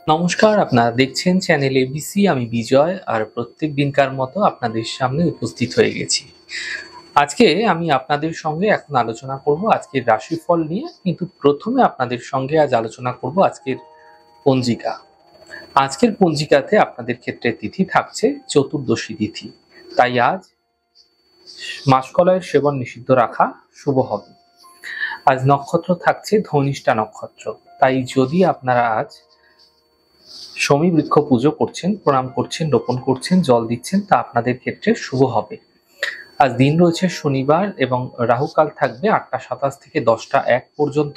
নমস্কার, আপনারা দেখছেন চ্যানেল এবিসি। আমি বিজয়, আর প্রত্যেক দিনকার মতো আপনাদের সামনে উপস্থিত হয়ে গেছি। আজকে আমি আপনাদের সঙ্গে এখন আলোচনা করব আজকের রাশিফল নিয়ে, কিন্তু প্রথমে আপনাদের সঙ্গে আজ আলোচনা করব আজকের পঞ্জিকা। আজকের পঞ্জিকাতে আপনাদের ক্ষেত্রে তিথি থাকছে চতুর্দশী তিথি, তাই আজ মাসকলাইয়ের সেবন নিষিদ্ধ রাখা শুভ হবে। আজ নক্ষত্র থাকছে ধনিষ্ঠা নক্ষত্র, তাই যদি আপনারা আজ শমী বৃক্ষ পুজো করছেন, প্রণাম করছেন, রোপণ করছেন, জল দিচ্ছেন, তা আপনাদের ক্ষেত্রে শুভ হবে। আজ দিন রয়েছে শনিবার এবং রাহুকাল থাকবে 8টা 27 থেকে 10টা 1 পর্যন্ত।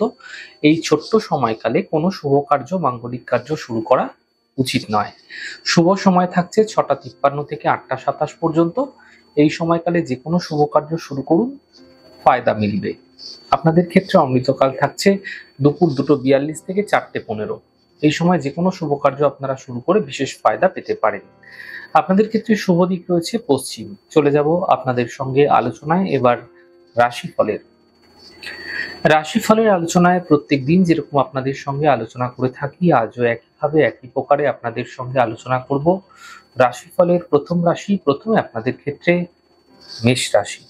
এই ছোট্ট সময়কালে কোনো শুভ কার্য, মাঙ্গলিক কার্য শুরু করা উচিত নয়। শুভ সময় থাকছে 6টা 53 থেকে 8টা 27 পর্যন্ত। এই সময়কালে যে কোনো শুভ কার্য শুরু করুন, ফায়দা মিলবে। আপনাদের ক্ষেত্রে অমৃতকাল থাকছে দুপুর 2:42 থেকে 4টে 15। এই সময় যে কোনো শুভ কার্য আপনারা শুরু করে বিশেষ ফায়দা পেতে পারেন। আপনাদের ক্ষেত্রে শুভ দিক রয়েছে পশ্চিম। চলে যাব আপনাদের সঙ্গে আলোচনায় এবার রাশিফলের। রাশিফলের আলোচনায় প্রত্যেক দিন যেরকম আপনাদের সঙ্গে আলোচনা করে থাকি, আজও একইভাবে একই প্রকারে আপনাদের সঙ্গে আলোচনা করব রাশিফলের প্রথম রাশি। প্রথমে আপনাদের ক্ষেত্রে মেষ রাশি।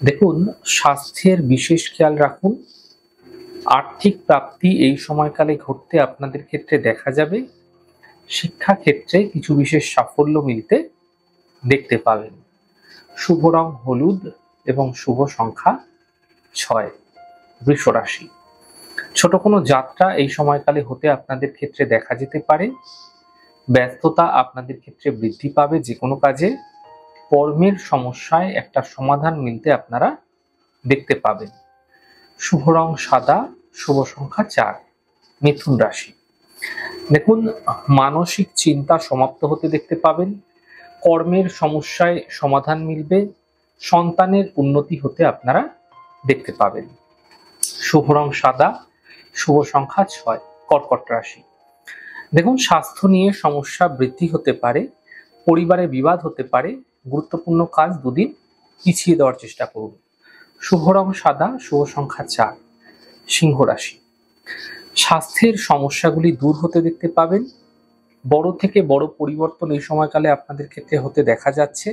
দেখুন, স্বাস্থ্যের বিশেষ খেয়াল রাখুন। আর্থিক প্রাপ্তি এই সময়কালে ঘটতে আপনাদের ক্ষেত্রে দেখা যাবে। শিক্ষা ক্ষেত্রে কিছু বিশেষ সাফল্য মিলতে দেখতে পাবেন। শুভ রং হলুদ এবং শুভ সংখ্যা 6। বৃষ রাশি। ছোট কোনো যাত্রা এই সময়কালে হতে আপনাদের ক্ষেত্রে দেখা যেতে পারে। ব্যস্ততা আপনাদের ক্ষেত্রে বৃদ্ধি পাবে। যে কোনো কাজে কর্মের সমস্যায় একটা সমাধান মিলতে আপনারা দেখতে পাবেন। শুভ রং সাদা, শুভ সংখ্যা 4। মিথুন রাশি। দেখুন, মানসিক চিন্তা সমাপ্ত হতে দেখতে পাবেন। কর্মের সমস্যায় সমাধান মিলবে। সন্তানের উন্নতি হতে আপনারা দেখতে পাবেন। শুভ রং সাদা, শুভ সংখ্যা 6। কর্কট রাশি। দেখুন, স্বাস্থ্য নিয়ে সমস্যা বৃদ্ধি হতে পারে, পরিবারে বিবাদ হতে পারে। গুরুত্বপূর্ণ কাজ দুদিন পিছিয়ে দেওয়ার চেষ্টা করুন। শুভ রং সাদা, শুভ সংখ্যা 4। সিংহ রাশি। স্বাস্থ্যের সমস্যাগুলি দূর হতে দেখতে পাবেন। বড় থেকে বড় পরিবর্তন এই সময়কালে আপনাদের ক্ষেত্রে হতে দেখা যাচ্ছে।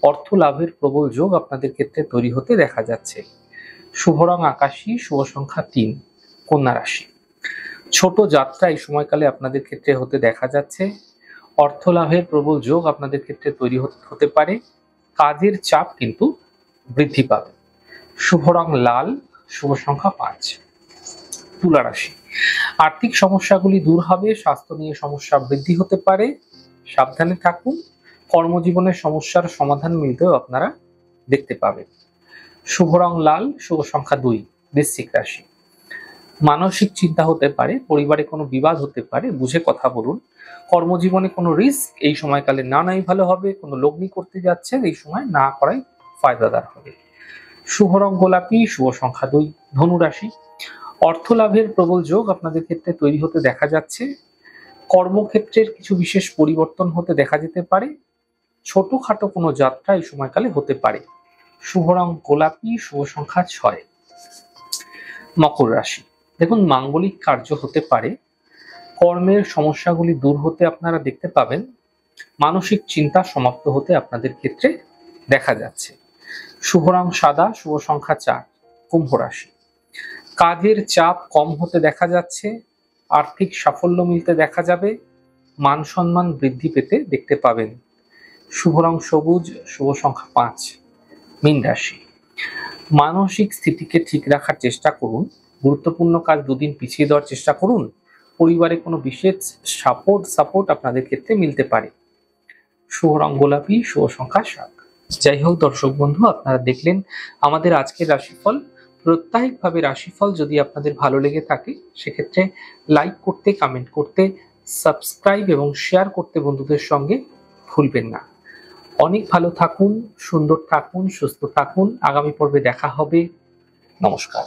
অর্থ লাভের প্রবল যোগ আপনাদের ক্ষেত্রে তৈরি হতে দেখা যাচ্ছে। শুভ রং আকাশী, শুভ সংখ্যা 3। কন্যা রাশি। ছোট যাত্রা এই সময়কালে আপনাদের ক্ষেত্রে হতে দেখা যাচ্ছে। অর্থ লাভের প্রবল যোগ আপনাদের ক্ষেত্রে তৈরি হতে পারে। কাজের চাপ কিন্তু বৃদ্ধি পাবে। শুভ রং লাল, শুভ সংখ্যা 5। তুলা রাশি। আর্থিক সমস্যাগুলি দূর হবে। স্বাস্থ্য নিয়ে সমস্যা বৃদ্ধি হতে পারে, সাবধানে থাকুন। কর্মজীবনের সমস্যার সমাধান মিলতেও আপনারা দেখতে পাবেন। শুভ রং লাল, শুভ সংখ্যা 2। বৃশ্চিক রাশি। মানসিক চিন্তা হতে পারে, পরিবারে কোনো বিবাদ হতে পারে, বুঝে কথা বলুন। কর্মজীবনে কোনো রিস্ক এই সময়কালে না নাই ভালো হবে। কোনো লগ্নি করতে যাচ্ছেন, এই সময় না করাই ফায়দাদার হবে। শুভ রং গোলাপি, শুভ সংখ্যা 2। ধনু রাশি। অর্থ লাভের প্রবল যোগ আপনাদের ক্ষেত্রে তৈরি হতে দেখা যাচ্ছে। কর্মক্ষেত্রের কিছু বিশেষ পরিবর্তন হতে দেখা যেতে পারে। ছোটখাটো কোনো যাত্রা এই সময়কালে হতে পারে। শুভ রং গোলাপি, শুভ সংখ্যা 6। মকর রাশি। দেখুন, মাঙ্গলিক কার্য হতে পারে। কর্মের সমস্যাগুলি দূর হতে আপনারা দেখতে পাবেন। মানসিক চিন্তা সমাপ্ত হতে আপনাদের ক্ষেত্রে দেখা যাচ্ছে। শুভ রং সাদা, শুভ সংখ্যা 4। কুম্ভ রাশি। কাজের চাপ কম হতে দেখা যাচ্ছে। আর্থিক সাফল্য মিলতে দেখা যাবে। মান সম্মান বৃদ্ধি পেতে দেখতে পাবেন। শুভ রং সবুজ, শুভ সংখ্যা 5। মীন রাশি। মানসিক স্থিতিকে ঠিক রাখার চেষ্টা করুন। গুরুত্বপূর্ণ কাজ দুদিন পিছিয়ে দেওয়ার চেষ্টা করুন। পরিবারে কোনো বিশেষ সাপোর্ট আপনাদের ক্ষেত্রে মিলতে পারে। শুভ রং গোলাপি, শুভ সংখ্যা 7। যাই হোক দর্শক বন্ধু, আপনারা দেখলেন আমাদের আজকের রাশিফল। প্রত্যাহিকভাবে রাশিফল যদি আপনাদের ভালো লেগে থাকে, সেক্ষেত্রে লাইক করতে, কমেন্ট করতে, সাবস্ক্রাইব এবং শেয়ার করতে বন্ধুদের সঙ্গে ভুলবেন না। অনেক ভালো থাকুন, সুন্দর থাকুন, সুস্থ থাকুন। আগামী পর্বে দেখা হবে। নমস্কার।